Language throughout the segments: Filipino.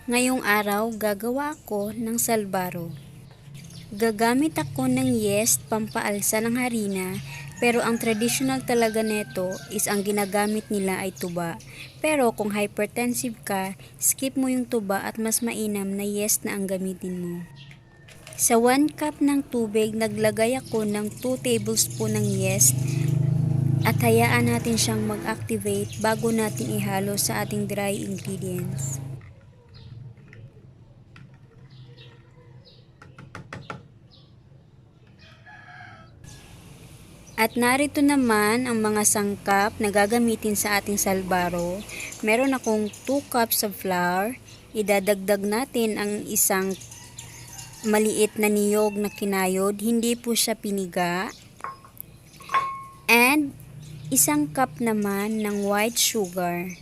Ngayong araw, gagawa ako ng salbaro. Gagamit ako ng yeast pampaalsa ng harina, pero ang traditional talaga neto is ang ginagamit nila ay tuba. Pero kung hypertensive ka, skip mo yung tuba at mas mainam na yeast na ang gamitin mo. Sa 1 cup ng tubig, naglagay ako ng 2 tablespoon ng yeast at hayaan natin siyang mag-activate bago natin ihalo sa ating dry ingredients. At narito naman ang mga sangkap na gagamitin sa ating salbaro. Meron akong 2 cups of flour. Idadagdag natin ang isang maliit na niyog na kinayod. Hindi po siya piniga. And isang cup naman ng white sugar.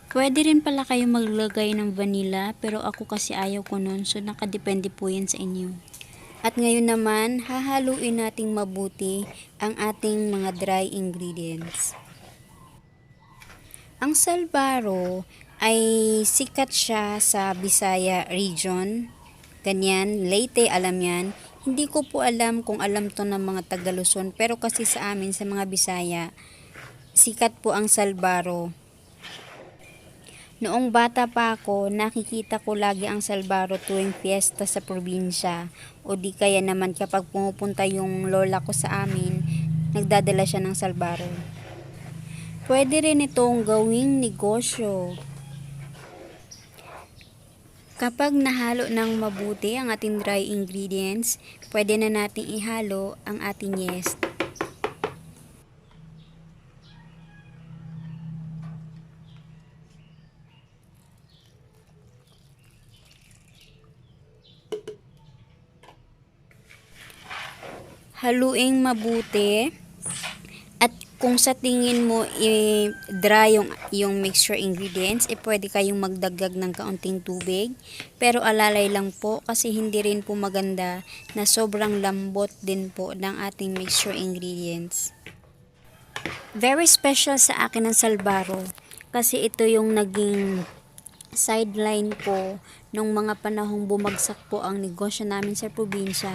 Pwede rin pala kayo maglagay ng vanilla, pero ako kasi ayaw ko nun, so nakadepende po yan sa inyo. At ngayon naman, hahaluin nating mabuti ang ating mga dry ingredients. Ang salbaro ay sikat siya sa Bisaya region. Ganyan, Leyte, alam yan. Hindi ko po alam kung alam to ng mga taga Luzon, pero kasi sa amin, sa mga Bisaya, sikat po ang salbaro. Noong bata pa ako, nakikita ko lagi ang salbaro tuwing fiesta sa probinsya. O di kaya naman kapag pumupunta yung lola ko sa amin, nagdadala siya ng salbaro. Pwede rin itong gawing negosyo. Kapag nahalo ng mabuti ang ating dry ingredients, pwede na nating ihalo ang ating yeast. Haluing mabuti. At kung sa tingin mo dry yung mixture ingredients, pwede kayong magdagdag ng kaunting tubig. Pero alalay lang po kasi hindi rin po maganda na sobrang lambot din po ng ating mixture ingredients. Very special sa akin ang salbaro kasi ito yung naging sideline ko nung mga panahong bumagsak po ang negosyo namin sa probinsya.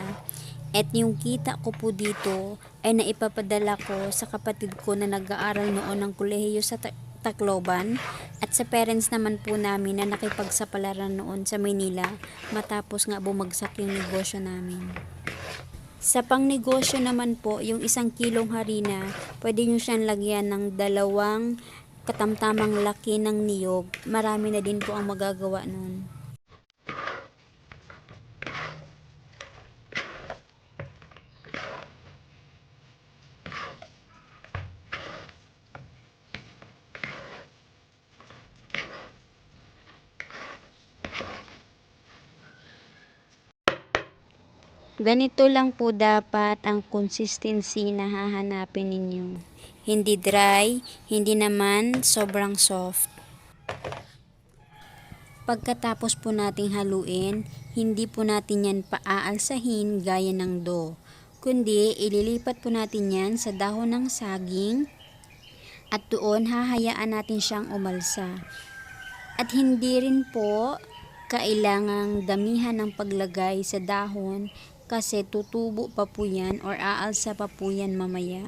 At yung kita ko po dito ay naipapadala ko sa kapatid ko na nag-aaral noon ng kolehiyo sa Tacloban at sa parents naman po namin na nakipagsapalaran noon sa Maynila matapos nga bumagsak yung negosyo namin. Sa pangnegosyo naman po, yung 1 kilong harina, pwede nyo siyang lagyan ng 2 katamtamang laki ng niyog. Marami na din po ang magagawa nun. Ganito lang po dapat ang consistency na hahanapin ninyo. Hindi dry, hindi naman sobrang soft. Pagkatapos po nating haluin, hindi po natin yan paaalsahin gaya ng dough. Kundi ililipat po natin yan sa dahon ng saging at doon hahayaan natin siyang umalsa. At hindi rin po kailangang damihan ng paglagay sa dahon kasi tutubo pa po yan or aalsa pa po yan mamaya.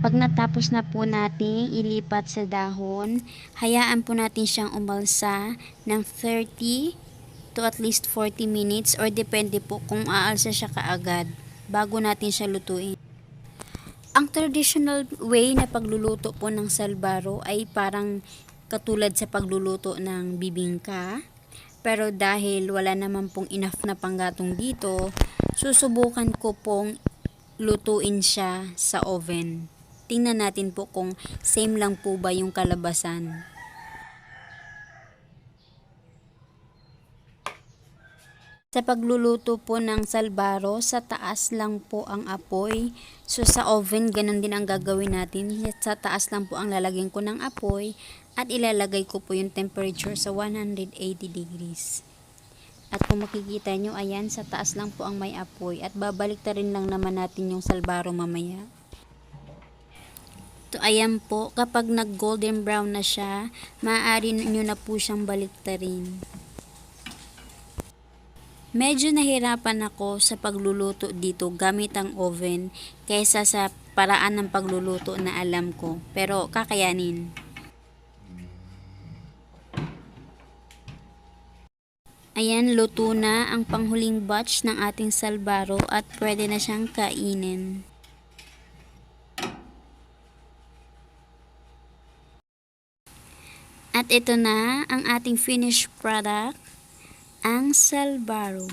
Pag natapos na po nating ilipat sa dahon, hayaan po natin siyang umalsa ng 30 to at least 40 minutes or depende po kung aalsa siya kaagad bago natin siya lutuin. Ang traditional way na pagluluto po ng salbaro ay parang katulad sa pagluluto ng bibingka. Pero dahil wala naman pong enough na panggatong dito, susubukan ko pong lutuin siya sa oven. Tingnan natin po kung same lang po ba yung kalabasan. Sa pagluluto po ng salbaro, sa taas lang po ang apoy. So sa oven, ganun din ang gagawin natin. Sa taas lang po ang lalagyan ko ng apoy at ilalagay ko po yung temperature sa 180 degrees. At kung makikita nyo, ayan, sa taas lang po ang may apoy. At babalik ta rin lang naman natin yung salbaro mamaya. So ayan po, kapag nag golden brown na siya, maaari nyo na po siyang baliktarin. Medyo nahirapan ako sa pagluluto dito gamit ang oven kaysa sa paraan ng pagluluto na alam ko. Pero kakayanin. Ayan, luto na ang panghuling batch ng ating salbaro at pwede na siyang kainin. At ito na ang ating finished product, ang salbaro.